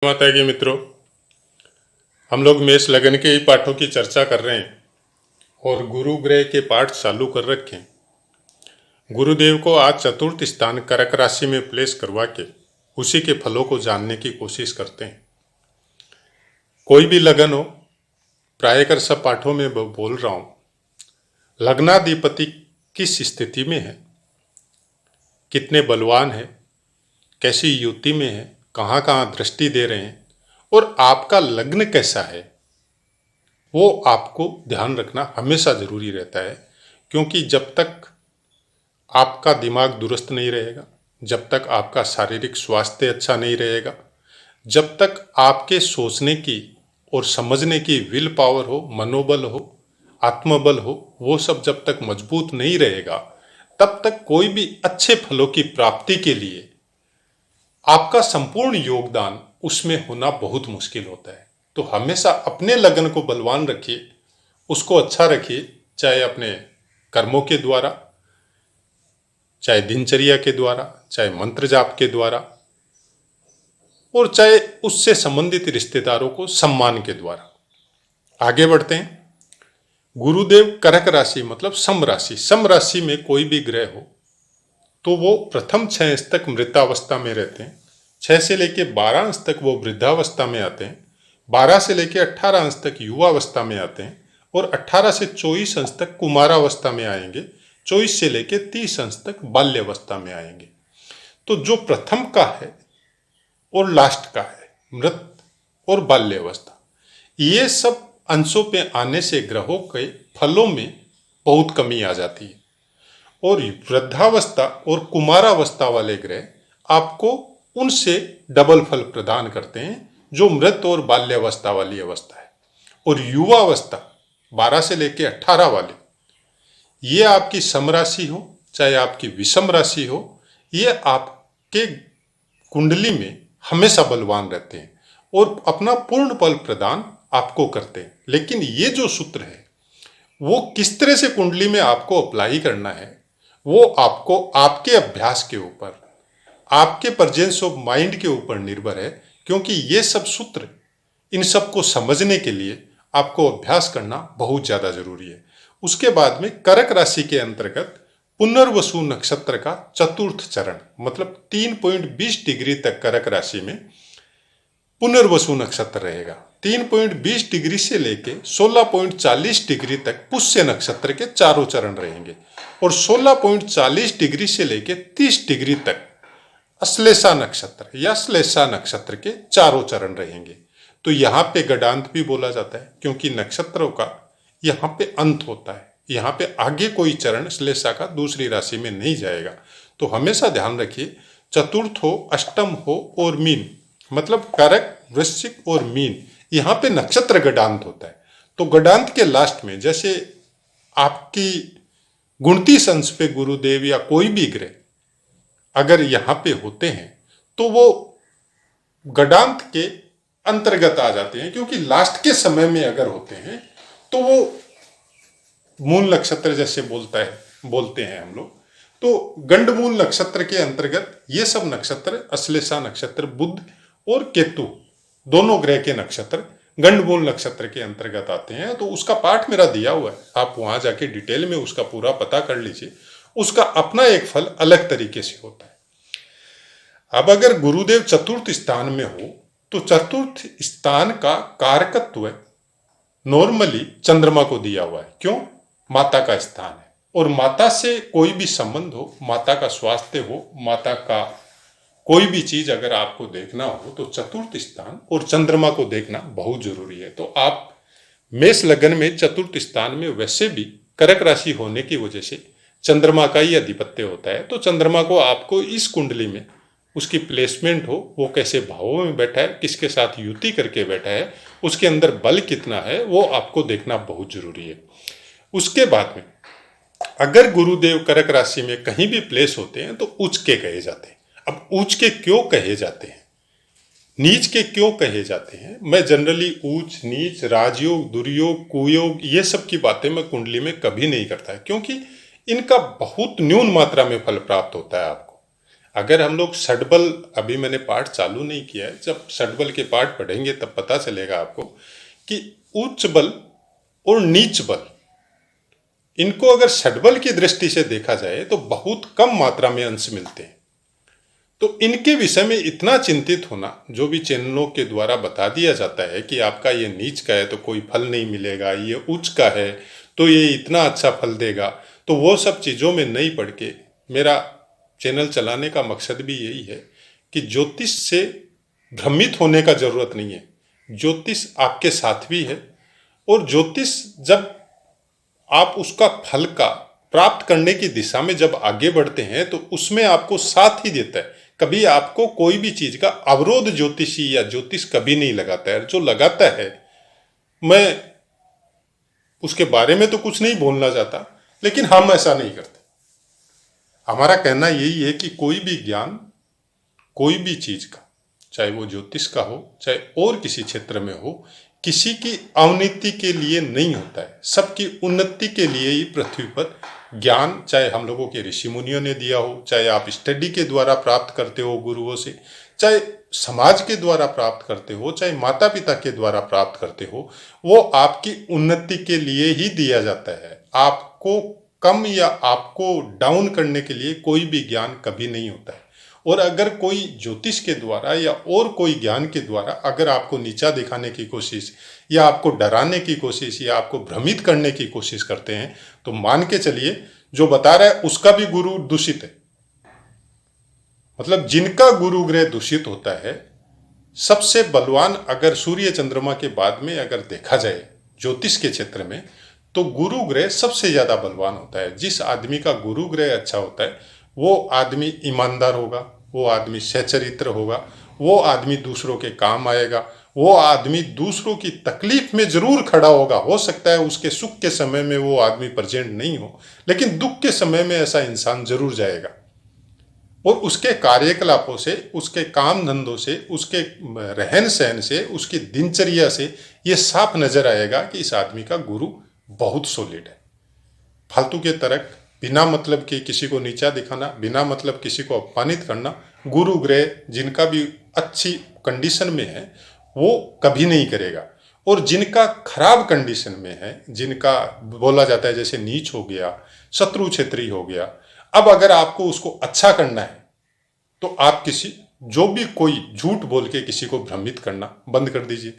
माता की मित्रों, हम लोग मेष लगन के ही पाठों की चर्चा कर रहे हैं और गुरु ग्रह के पाठ चालू कर रखे हैं। गुरुदेव को आज चतुर्थ स्थान कर्क राशि में प्लेस करवा के उसी के फलों को जानने की कोशिश करते हैं। कोई भी लगन हो, प्रायकर सब पाठों में बोल रहा हूं, लग्नाधिपति किस स्थिति में है, कितने बलवान है, कैसी युति में है, कहाँ कहाँ दृष्टि दे रहे हैं और आपका लग्न कैसा है, वो आपको ध्यान रखना हमेशा जरूरी रहता है। क्योंकि जब तक आपका दिमाग दुरुस्त नहीं रहेगा, जब तक आपका शारीरिक स्वास्थ्य अच्छा नहीं रहेगा, जब तक आपके सोचने की और समझने की विल पावर हो, मनोबल हो, आत्मबल हो, वो सब जब तक मजबूत नहीं रहेगा, तब तक कोई भी अच्छे फलों की प्राप्ति के लिए आपका संपूर्ण योगदान उसमें होना बहुत मुश्किल होता है। तो हमेशा अपने लगन को बलवान रखिए, उसको अच्छा रखिए, चाहे अपने कर्मों के द्वारा, चाहे दिनचर्या के द्वारा, चाहे मंत्र जाप के द्वारा और चाहे उससे संबंधित रिश्तेदारों को सम्मान के द्वारा। आगे बढ़ते हैं। गुरुदेव कर्क राशि मतलब सम राशि, सम राशि में कोई भी ग्रह हो तो वो प्रथम 6 अंश तक मृतावस्था में रहते हैं, 6 से लेकर 12 अंश तक वो वृद्धावस्था में आते हैं, 12 से लेकर 18 अंश तक युवावस्था में आते हैं और 18 से 24 अंश तक कुमारावस्था में आएंगे, 24 से लेकर 30 अंश तक बाल्यावस्था में आएंगे। तो जो प्रथम का है और लास्ट का है, मृत और बाल्यावस्था, ये सब अंशों पे आने से ग्रहों के फलों में बहुत कमी आ जाती है और वृद्धावस्था और कुमारावस्था वाले ग्रह आपको उनसे डबल फल प्रदान करते हैं जो मृत और बाल्यावस्था वाली अवस्था है। और युवावस्था 12 से लेकर 18 वाले, ये आपकी सम राशि हो चाहे आपकी विषम राशि हो, ये आपके कुंडली में हमेशा बलवान रहते हैं और अपना पूर्ण फल प्रदान आपको करते हैं। लेकिन ये जो सूत्र है वो किस तरह से कुंडली में आपको अप्लाई करना है, वो आपको आपके अभ्यास के ऊपर, आपके प्रेजेंस ऑफ माइंड के ऊपर निर्भर है। क्योंकि ये सब सूत्र, इन सब को समझने के लिए आपको अभ्यास करना बहुत ज़्यादा जरूरी है। उसके बाद में कर्क राशि के अंतर्गत पुनर्वसु नक्षत्र का चतुर्थ चरण मतलब 3.20 डिग्री तक कर्क राशि में पुनर्वसु नक्षत्र रहेगा। 3.20 डिग्री से लेके 16.40 डिग्री तक पुष्य नक्षत्र के चारों चरण रहेंगे और 16.40 डिग्री से लेके 30 डिग्री तक अश्लेषा नक्षत्र या श्लेषा नक्षत्र के चारों चरण रहेंगे। तो यहाँ पे गडांत भी बोला जाता है क्योंकि नक्षत्रों का यहाँ पे अंत होता है, यहाँ पे आगे कोई चरण श्लेषा का दूसरी राशि में नहीं जाएगा। तो हमेशा ध्यान रखिए, चतुर्थ हो, अष्टम हो और मीन मतलब कर्क, वृश्चिक और मीन, यहाँ पे नक्षत्र गडांत होता है। तो गडांत के लास्ट में जैसे आपकी गुणती अंश पे गुरुदेव या कोई भी ग्रह अगर यहाँ पे होते हैं तो वो गडांत के अंतर्गत आ जाते हैं। क्योंकि लास्ट के समय में अगर होते हैं तो वो मूल नक्षत्र जैसे बोलते हैं हम लोग, तो गंडमूल नक्षत्र के अंतर्गत ये सब नक्षत्र, अश्लेषा नक्षत्र, बुध और केतु दोनों ग्रह के नक्षत्र गंडमूल नक्षत्र के अंतर्गत आते हैं। तो उसका पाठ मेरा दिया हुआ है, आप वहां जाके डिटेल में उसका पूरा पता कर लीजिए। उसका अपना एक फल अलग तरीके से होता है। अब अगर गुरुदेव चतुर्थ स्थान में हो तो चतुर्थ स्थान का कारकत्व नॉर्मली चंद्रमा को दिया हुआ है। क्यों? माता का स्थान है और माता से कोई भी संबंध हो, माता का स्वास्थ्य हो, माता का कोई भी चीज अगर आपको देखना हो तो चतुर्थ स्थान और चंद्रमा को देखना बहुत जरूरी है। तो आप मेष लगन में चतुर्थ स्थान में वैसे भी कर्क राशि होने की वजह से चंद्रमा का ही अधिपत्य होता है। तो चंद्रमा को आपको इस कुंडली में उसकी प्लेसमेंट हो, वो कैसे भावों में बैठा है, किसके साथ युति करके बैठा है, उसके अंदर बल कितना है, वो आपको देखना बहुत जरूरी है। उसके बाद में अगर गुरुदेव कर्क राशि में कहीं भी प्लेस होते हैं तो उच्च के कहे जाते हैं। अब उच्च के क्यों कहे जाते हैं, नीच के क्यों कहे जाते हैं? मैं जनरली ऊंच नीच, राजयोग, दुर्योग, कुयोग, ये सब की बातें मैं कुंडली में कभी नहीं करता है क्योंकि इनका बहुत न्यून मात्रा में फल प्राप्त होता है आपको। अगर हम लोग षडबल, अभी मैंने पाठ चालू नहीं किया है, जब षडबल के पाठ पढ़ेंगे तब पता चलेगा आपको कि उच्च बल और नीच बल, इनको अगर षडबल की दृष्टि से देखा जाए तो बहुत कम मात्रा में अंश मिलते हैं। तो इनके विषय में इतना चिंतित होना, जो भी चैनलों के द्वारा बता दिया जाता है कि आपका ये नीच का है तो कोई फल नहीं मिलेगा, ये उच्च का है तो ये इतना अच्छा फल देगा, तो वो सब चीज़ों में नहीं पड़ के मेरा चैनल चलाने का मकसद भी यही है कि ज्योतिष से भ्रमित होने का जरूरत नहीं है। ज्योतिष आपके साथ भी है, और ज्योतिष जब आप उसका फल का प्राप्त करने की दिशा में जब आगे बढ़ते हैं तो उसमें आपको साथ ही देता है। कभी आपको कोई भी चीज का अवरोध ज्योतिषी या ज्योतिष कभी नहीं लगाता है। जो लगाता है, मैं उसके बारे में तो कुछ नहीं बोलना चाहता, लेकिन हम ऐसा नहीं करते। हमारा कहना यही है कि कोई भी ज्ञान, कोई भी चीज का, चाहे वो ज्योतिष का हो चाहे और किसी क्षेत्र में हो, किसी की अवनति के लिए नहीं होता है, सबकी उन्नति के लिए ही पृथ्वी पर ज्ञान, चाहे हम लोगों के ऋषि मुनियों ने दिया हो, चाहे आप स्टडी के द्वारा प्राप्त करते हो गुरुओं से, चाहे समाज के द्वारा प्राप्त करते हो, चाहे माता पिता के द्वारा प्राप्त करते हो, वो आपकी उन्नति के लिए ही दिया जाता है। आपको कम या आपको डाउन करने के लिए कोई भी ज्ञान कभी नहीं होता है। और अगर कोई ज्योतिष के द्वारा या और कोई ज्ञान के द्वारा अगर आपको नीचा दिखाने की कोशिश, या आपको डराने की कोशिश, या आपको भ्रमित करने की कोशिश करते हैं, तो मान के चलिए जो बता रहा है उसका भी गुरु दूषित है। मतलब जिनका गुरु ग्रह दूषित होता है, सबसे बलवान अगर सूर्य चंद्रमा के बाद में अगर देखा जाए ज्योतिष के क्षेत्र में, तो गुरु ग्रह सबसे ज्यादा बलवान होता है। जिस आदमी का गुरु ग्रह अच्छा होता है वो आदमी ईमानदार होगा, वो आदमी सच्चरित्र होगा, वो आदमी दूसरों के काम आएगा, वो आदमी दूसरों की तकलीफ में जरूर खड़ा होगा। हो सकता है उसके सुख के समय में वो आदमी प्रेजेंट नहीं हो, लेकिन दुख के समय में ऐसा इंसान जरूर जाएगा। और उसके कार्यकलापों से, उसके काम धंधों से, उसके रहन सहन से, उसकी दिनचर्या से ये साफ नजर आएगा कि इस आदमी का गुरु बहुत सॉलिड है। फालतू के तर्क, बिना मतलब के किसी को नीचा दिखाना, बिना मतलब किसी को अपमानित करना, गुरु ग्रह जिनका भी अच्छी कंडीशन में है वो कभी नहीं करेगा। और जिनका खराब कंडीशन में है, जिनका बोला जाता है जैसे नीच हो गया, शत्रु क्षेत्री हो गया, अब अगर आपको उसको अच्छा करना है तो आप किसी, जो भी कोई झूठ बोल के किसी को भ्रमित करना बंद कर दीजिए।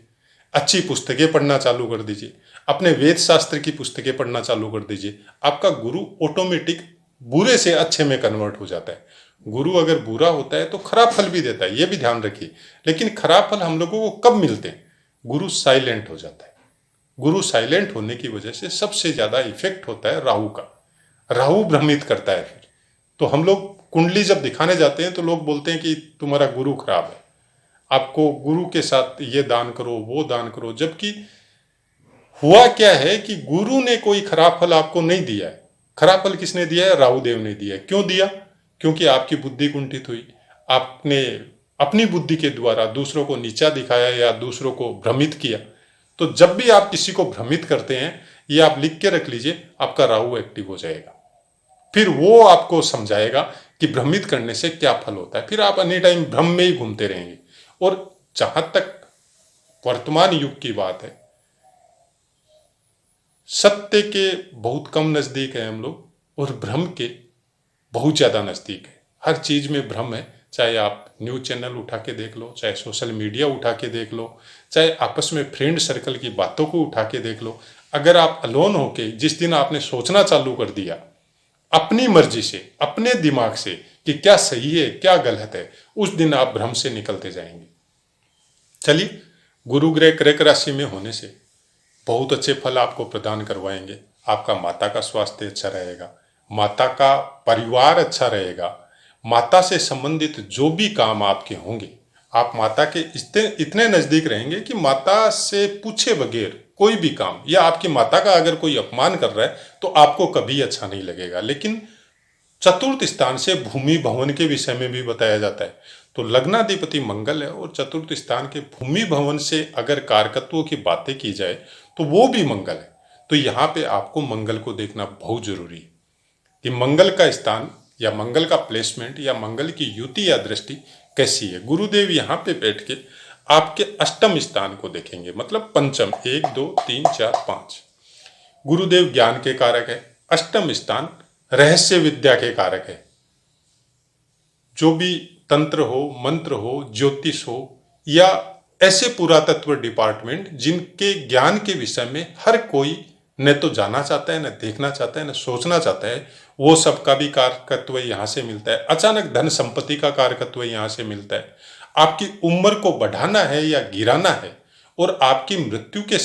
अच्छी पुस्तकें पढ़ना चालू कर दीजिए, अपने वेद शास्त्र की पुस्तकें पढ़ना चालू कर दीजिए। आपका गुरु ऑटोमेटिक बुरे से अच्छे में कन्वर्ट हो जाता है। गुरु अगर बुरा होता है तो खराब फल भी देता है, ये भी ध्यान रखिए। लेकिन खराब फल हम लोगों को कब मिलते हैं? गुरु साइलेंट हो जाता है। गुरु साइलेंट होने की वजह से सबसे ज्यादा इफेक्ट होता है राहु का। राहु भ्रमित करता है। फिर तो हम लोग कुंडली जब दिखाने जाते हैं तो लोग बोलते हैं कि तुम्हारा गुरु खराब है, आपको गुरु के साथ ये दान करो वो दान करो। जबकि हुआ क्या है कि गुरु ने कोई खराब फल आपको नहीं दिया है। खराब फल किसने दिया है? राहु देव ने दिया है। क्यों दिया? क्योंकि आपकी बुद्धि कुंठित हुई, आपने अपनी बुद्धि के द्वारा दूसरों को नीचा दिखाया या दूसरों को भ्रमित किया। तो जब भी आप किसी को भ्रमित करते हैं, ये आप लिख के रख लीजिए, आपका राहु एक्टिव हो जाएगा। फिर वो आपको समझाएगा कि भ्रमित करने से क्या फल होता है। फिर आप एनी टाइम भ्रम में ही घूमते रहेंगे। और जहां तक वर्तमान युग की बात है, सत्य के बहुत कम नजदीक है हम लोग, और भ्रम के बहुत ज्यादा नजदीक है। हर चीज में भ्रम है। चाहे आप न्यूज चैनल उठा के देख लो, चाहे सोशल मीडिया उठा के देख लो, चाहे आपस में फ्रेंड सर्कल की बातों को उठा के देख लो। अगर आप अलोन होके जिस दिन आपने सोचना चालू कर दिया अपनी मर्जी से, अपने दिमाग से कि क्या सही है क्या गलत है, उस दिन आप भ्रम से निकलते जाएंगे। चलिए, गुरु ग्रह कर्क राशि में होने से बहुत अच्छे फल आपको प्रदान करवाएंगे। आपका माता का स्वास्थ्य अच्छा रहेगा, माता का परिवार अच्छा रहेगा, माता से संबंधित जो भी काम आपके होंगे, आप माता के इतने नजदीक रहेंगे कि माता से पूछे बगैर कोई भी काम, या आपकी माता का अगर कोई अपमान कर रहा है तो आपको कभी अच्छा नहीं लगेगा। लेकिन चतुर्थ स्थान से भूमि भवन के विषय में भी बताया जाता है। तो लग्नाधिपति मंगल है, और चतुर्थ स्थान के भूमि भवन से अगर कारकत्वों की बातें की जाए तो वो भी मंगल है। तो यहाँ पे आपको मंगल को देखना बहुत जरूरी है कि मंगल का स्थान या मंगल का प्लेसमेंट या मंगल की युति या दृष्टि कैसी है। गुरुदेव यहाँ पे बैठ के आपके अष्टम स्थान को देखेंगे, मतलब पंचम, 1 2 3 4 5। गुरुदेव ज्ञान के कारक है। अष्टम स्थान रहस्य विद्या के कारक है। जो भी तंत्र हो, मंत्र हो, ज्योतिष हो या ऐसे पुरातत्व डिपार्टमेंट जिनके ज्ञान के विषय में हर कोई न तो जाना चाहता है, न देखना चाहता है, न सोचना चाहता है, वो सबका भी कारकत्व यहाँ से मिलता है। अचानक धन संपत्ति का कारकत्व यहाँ से मिलता है। आपकी उम्र को बढ़ाना है या गिराना है और आपकी मृत्यु के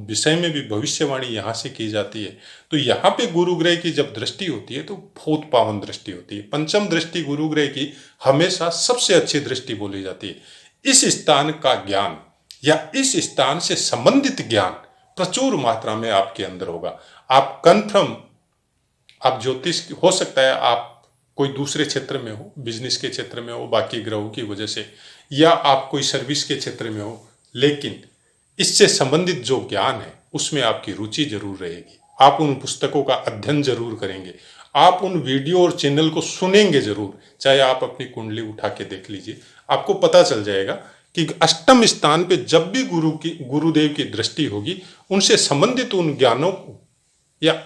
विषय में भी भविष्यवाणी यहाँ से की जाती है। तो यहाँ पे गुरु ग्रह की जब दृष्टि होती है तो बहुत पावन दृष्टि होती है। पंचम दृष्टि गुरु ग्रह की हमेशा सबसे अच्छी दृष्टि बोली जाती है। इस स्थान का ज्ञान या इस स्थान से संबंधित ज्ञान प्रचुर मात्रा में आपके अंदर होगा। आप कन्फर्म, आप ज्योतिष हो सकता है आप कोई दूसरे क्षेत्र में हो, बिजनेस के क्षेत्र में हो बाकी ग्रहों की वजह से, या आप कोई सर्विस के क्षेत्र में हो, लेकिन इससे संबंधित जो ज्ञान है उसमें आपकी रुचि जरूर रहेगी। आप उन पुस्तकों का अध्ययन जरूर करेंगे, आप उन वीडियो और चैनल को सुनेंगे जरूर। चाहे आप अपनी कुंडली उठा के देख लीजिए, आपको पता चल जाएगा कि अष्टम स्थान पे जब भी गुरुदेव की दृष्टि होगी, उनसे संबंधित उन ज्ञानों को या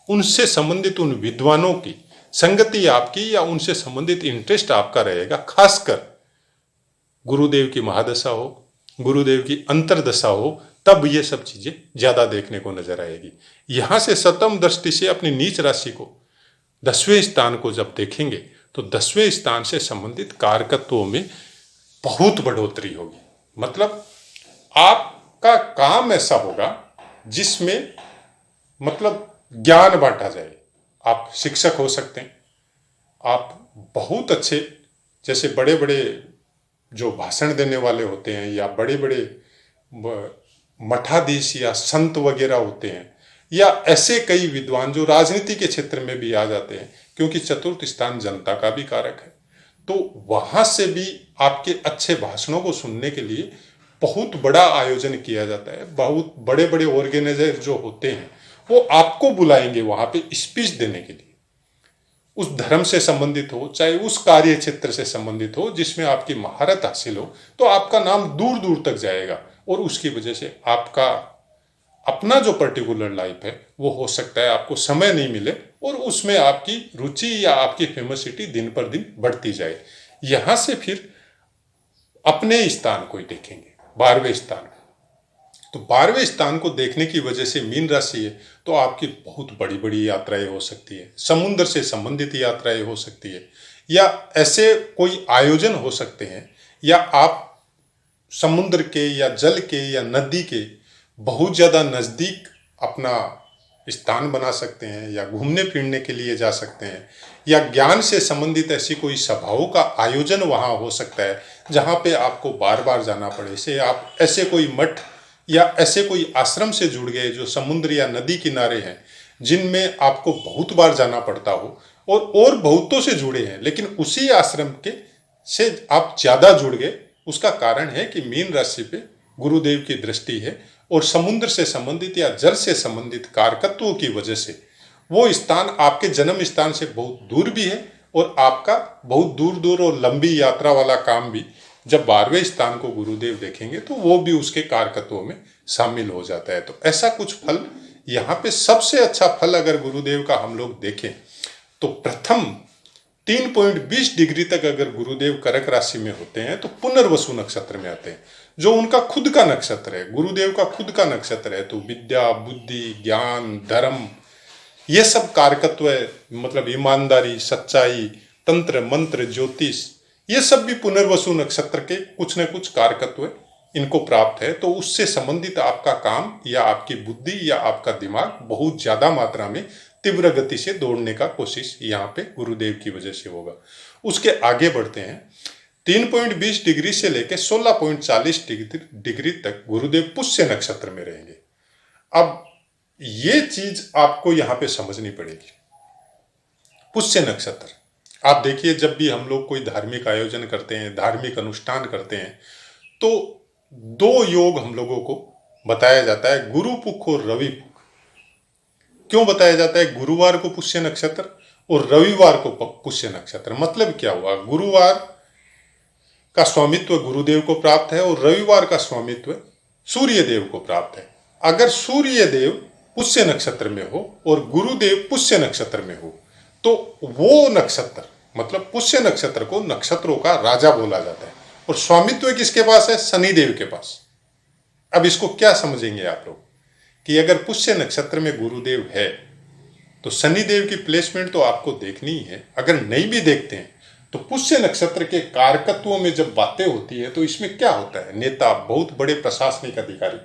उनसे संबंधित उन विद्वानों की संगति आपकी या उनसे संबंधित इंटरेस्ट आपका रहेगा। खासकर गुरुदेव की महादशा हो, गुरुदेव की अंतरदशा हो, तब ये सब चीजें ज्यादा देखने को नजर आएगी। यहां से सप्तम दृष्टि से अपनी नीच राशि को 10वें स्थान को जब देखेंगे तो 10वें स्थान से संबंधित कारकत्वों में बहुत बढ़ोतरी होगी। मतलब आपका काम ऐसा होगा जिसमें मतलब ज्ञान बांटा जाए। आप शिक्षक हो सकते हैं, आप बहुत अच्छे, जैसे बड़े बड़े जो भाषण देने वाले होते हैं या बड़े बड़े मठाधीश या संत वगैरह होते हैं, या ऐसे कई विद्वान जो राजनीति के क्षेत्र में भी आ जाते हैं, क्योंकि चतुर्थ स्थान जनता का भी कारक है। तो वहां से भी आपके अच्छे भाषणों को सुनने के लिए बहुत बड़ा आयोजन किया जाता है। बहुत बड़े बड़े ऑर्गेनाइजर जो होते हैं वो आपको बुलाएंगे वहां पे स्पीच देने के लिए। उस धर्म से संबंधित हो, चाहे उस कार्य क्षेत्र से संबंधित हो जिसमें आपकी महारत हासिल हो, तो आपका नाम दूर दूर तक जाएगा और उसकी वजह से आपका अपना जो पर्टिकुलर लाइफ है वो हो सकता है आपको समय नहीं मिले और उसमें आपकी रुचि या आपकी फेमसिटी दिन पर दिन बढ़ती जाए। यहां से फिर अपने स्थान को ही देखेंगे, 12वें स्थान। तो 12वें स्थान को देखने की वजह से मीन राशि है तो आपकी बहुत बड़ी बड़ी यात्राएं हो सकती है, समुद्र से संबंधित यात्राएं हो सकती है, या ऐसे कोई आयोजन हो सकते हैं, या आप समुद्र के या जल के या नदी के बहुत ज्यादा नजदीक अपना स्थान बना सकते हैं, या घूमने फिरने के लिए जा सकते हैं, या ज्ञान से संबंधित ऐसी कोई सभाओं का आयोजन वहां हो सकता है जहां पे आपको बार बार जाना पड़े। से आप ऐसे कोई मठ या ऐसे कोई आश्रम से जुड़ गए जो समुद्र या नदी किनारे हैं, जिनमें आपको बहुत बार जाना पड़ता हो, और बहुतों से जुड़े हैं लेकिन उसी आश्रम के से आप ज्यादा जुड़ गए। उसका कारण है कि मीन राशि पे गुरुदेव की दृष्टि है और समुद्र से संबंधित या जल से संबंधित कारकत्वों की वजह से वो स्थान आपके जन्म स्थान से बहुत दूर भी है और आपका बहुत दूर दूर और लंबी यात्रा वाला काम भी जब 12वें स्थान को गुरुदेव देखेंगे तो वो भी उसके कारकत्वों में शामिल हो जाता है। तो ऐसा कुछ फल यहाँ पे सबसे अच्छा फल अगर गुरुदेव का हम लोग देखें तो प्रथम 3.20 डिग्री तक अगर गुरुदेव कर्क राशि में होते हैं तो पुनर्वसु नक्षत्र में आते हैं, जो उनका खुद का नक्षत्र है, गुरुदेव का खुद का नक्षत्र है। तो विद्या, बुद्धि, ज्ञान, धर्म, ये सब कारकत्व है, मतलब ईमानदारी, सच्चाई, तंत्र, मंत्र, ज्योतिष, ये सब भी पुनर्वसु नक्षत्र के कुछ न कुछ कारकत्व इनको प्राप्त है। तो उससे संबंधित आपका काम या आपकी बुद्धि या आपका दिमाग बहुत ज्यादा मात्रा में तीव्र गति से दौड़ने का कोशिश यहाँ पे गुरुदेव की वजह से होगा। उसके आगे बढ़ते हैं, 3.20 डिग्री से लेकर 16.40 डिग्री तक गुरुदेव पुष्य नक्षत्र में रहेंगे। अब ये चीज आपको यहाँ पे समझनी पड़ेगी। पुष्य नक्षत्र, आप देखिए जब भी हम लोग कोई धार्मिक आयोजन करते हैं, धार्मिक अनुष्ठान करते हैं, तो 2 योग हम लोगों को बताया जाता है, गुरु पुख और रवि पुख। क्यों बताया जाता है गुरुवार को पुष्य नक्षत्र और रविवार को पुष्य नक्षत्र। मतलब क्या हुआ, गुरुवार का स्वामित्व गुरुदेव को प्राप्त है और रविवार का स्वामित्व सूर्य देव को प्राप्त है। अगर सूर्य देव पुष्य नक्षत्र में हो और गुरुदेव पुष्य नक्षत्र में हो तो वो नक्षत्र, मतलब पुष्य नक्षत्र को नक्षत्रों का राजा बोला जाता है। और स्वामित्व किसके पास है? शनिदेव के पास। अब इसको क्या समझेंगे आप लोग कि अगर पुष्य नक्षत्र में गुरुदेव है तो शनिदेव की प्लेसमेंट तो आपको देखनी ही है। अगर नहीं भी देखते हैं तो पुष्य नक्षत्र के कारकत्वों में जब बातें होती है तो इसमें क्या होता है, नेता, बहुत बड़े प्रशासनिक अधिकारी,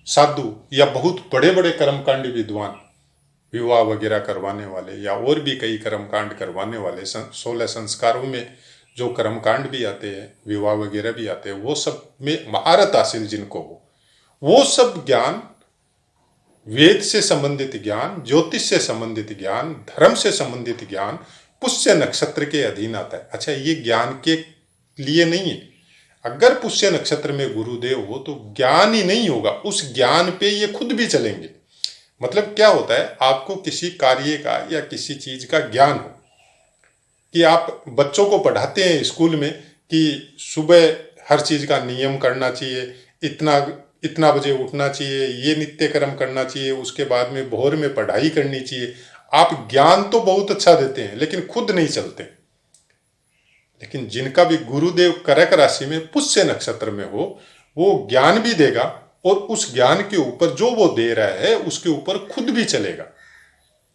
साधु या बहुत बड़े बड़े कर्मकांडी विद्वान, विवाह वगैरह करवाने वाले या और भी कई कर्मकांड करवाने वाले, 16 संस्कारों में जो कर्मकांड भी आते हैं, विवाह वगैरह भी आते हैं, वो सब में महारत हासिल जिनको हो, वो सब ज्ञान, वेद से संबंधित ज्ञान, ज्योतिष से संबंधित ज्ञान, धर्म से संबंधित ज्ञान पुष्य नक्षत्र के अधीन आता है। अच्छा, ये ज्ञान के लिए नहीं है। अगर पुष्य नक्षत्र में गुरुदेव हो तो ज्ञान ही नहीं होगा, उस ज्ञान पे ये खुद भी चलेंगे। मतलब क्या होता है, आपको किसी कार्य का या किसी चीज का ज्ञान हो कि आप बच्चों को पढ़ाते हैं स्कूल में कि सुबह हर चीज का नियम करना चाहिए, इतना बजे उठना चाहिए, ये नित्य कर्म करना चाहिए, उसके बाद में भोर में पढ़ाई करनी चाहिए। आप ज्ञान तो बहुत अच्छा देते हैं लेकिन खुद नहीं चलते। लेकिन जिनका भी गुरुदेव कर्क राशि में पुष्य नक्षत्र में हो वो ज्ञान भी देगा और उस ज्ञान के ऊपर जो वो दे रहा है उसके ऊपर खुद भी चलेगा।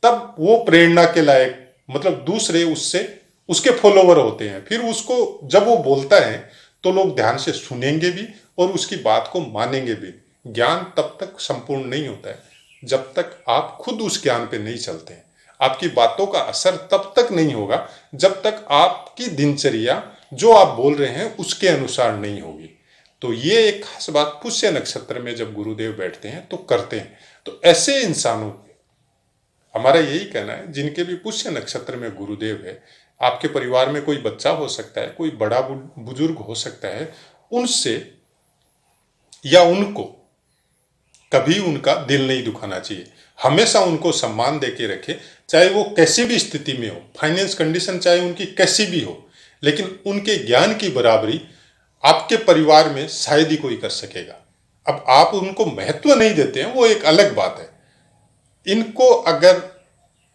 तब वो प्रेरणा के लायक, मतलब दूसरे उससे उसके फॉलोवर होते हैं। फिर उसको जब वो बोलता है तो लोग ध्यान से सुनेंगे भी और उसकी बात को मानेंगे भी। ज्ञान तब तक संपूर्ण नहीं होता है जब तक आप खुद उस ज्ञान पे नहीं चलते हैं। आपकी बातों का असर तब तक नहीं होगा जब तक आपकी दिनचर्या जो आप बोल रहे हैं उसके अनुसार नहीं होगी। तो ये एक खास बात पुष्य नक्षत्र में जब गुरुदेव बैठते हैं तो करते हैं। तो ऐसे इंसानों, हमारा यही कहना है, जिनके भी पुष्य नक्षत्र में गुरुदेव है, आपके परिवार में कोई बच्चा हो सकता है, कोई बड़ा बुजुर्ग हो सकता है, उनसे या उनको कभी उनका दिल नहीं दुखाना चाहिए। हमेशा उनको सम्मान देके रखे, चाहे वो कैसी भी स्थिति में हो, फाइनेंस कंडीशन चाहे उनकी कैसी भी हो, लेकिन उनके ज्ञान की बराबरी आपके परिवार में शायद ही कोई कर सकेगा। अब आप उनको महत्व नहीं देते हैं वो एक अलग बात है। इनको अगर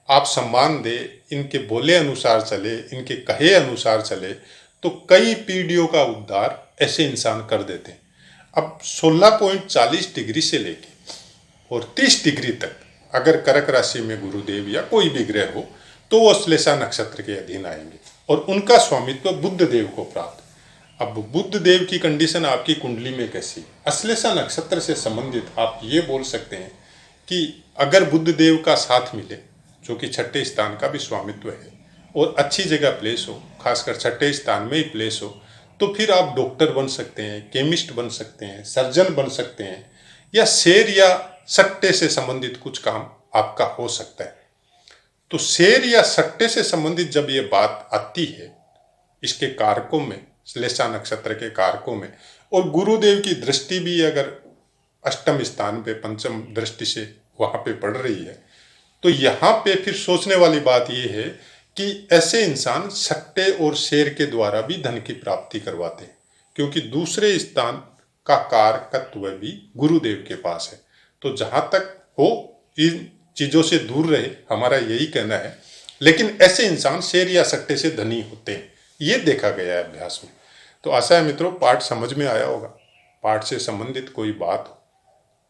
आप सम्मान दे, इनके बोले अनुसार चले, इनके कहे अनुसार चले तो कई पीढ़ियों का उद्धार ऐसे इंसान कर देते हैं। अब 16.40 डिग्री से लेके और 30 डिग्री तक अगर कर्क राशि में गुरुदेव या कोई भी ग्रह हो तो वो अश्लेषा नक्षत्र के अधीन आएंगे और उनका स्वामित्व बुध देव को प्राप्त। अब बुध देव की कंडीशन आपकी कुंडली में कैसी? अश्लेषा नक्षत्र से संबंधित आप ये बोल सकते हैं कि अगर बुध देव का साथ मिले, जो कि छठे स्थान का भी स्वामित्व है, और अच्छी जगह प्लेस हो, खासकर छठे स्थान में ही प्लेस हो, तो फिर आप डॉक्टर बन सकते हैं, केमिस्ट बन सकते हैं, सर्जन बन सकते हैं, या शेर या सट्टे से संबंधित कुछ काम आपका हो सकता है। तो शेर या सट्टे से संबंधित जब ये बात आती है इसके कारकों में, श्लेषा नक्षत्र के कारकों में, और गुरुदेव की दृष्टि भी अगर अष्टम स्थान पे पंचम दृष्टि से वहां पे पड़ रही है, तो यहाँ पे फिर सोचने वाली बात यह है कि ऐसे इंसान सट्टे और शेर के द्वारा भी धन की प्राप्ति करवाते हैं, क्योंकि दूसरे स्थान का कारकत्व भी गुरुदेव के पास है। तो जहां तक हो इन चीजों से दूर रहे, हमारा यही कहना है। लेकिन ऐसे इंसान शेर या सट्टे से धनी होते हैं, ये देखा गया है अभ्यास में। तो आशा है मित्रों पाठ समझ में आया होगा। पाठ से संबंधित कोई बात हो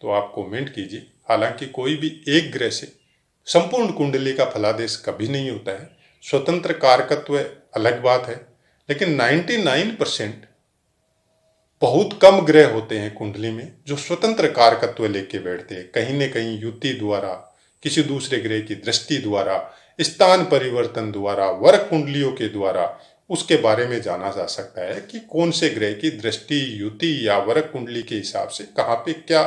तो आप कमेंट कीजिए। हालांकि कोई भी एक ग्रह से संपूर्ण कुंडली का फलादेश कभी नहीं होता है, स्वतंत्र कारकत्व अलग बात है, लेकिन 99% बहुत कम ग्रह होते हैं कुंडली में जो स्वतंत्र कारकत्व लेके बैठते हैं। कहीं न कहीं युति द्वारा, किसी दूसरे ग्रह की दृष्टि द्वारा, स्थान परिवर्तन द्वारा, वर्ग कुंडलियों के द्वारा उसके बारे में जाना जा सकता है कि कौन से ग्रह की दृष्टि, युति या वर्ग कुंडली के हिसाब से कहाँ पे क्या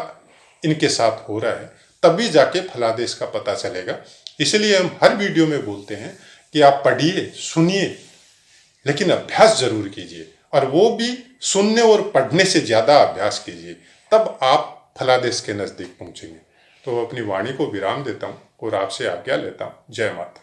इनके साथ हो रहा है, तभी जाके फलादेश का पता चलेगा। इसलिए हम हर वीडियो में बोलते हैं कि आप पढ़िए, सुनिए, लेकिन अभ्यास जरूर कीजिए, और वो भी सुनने और पढ़ने से ज्यादा अभ्यास कीजिए, तब आप फलादेश के नजदीक पहुंचेंगे। तो अपनी वाणी को विराम देता हूं और आपसे आज्ञा लेता हूं। जय माता।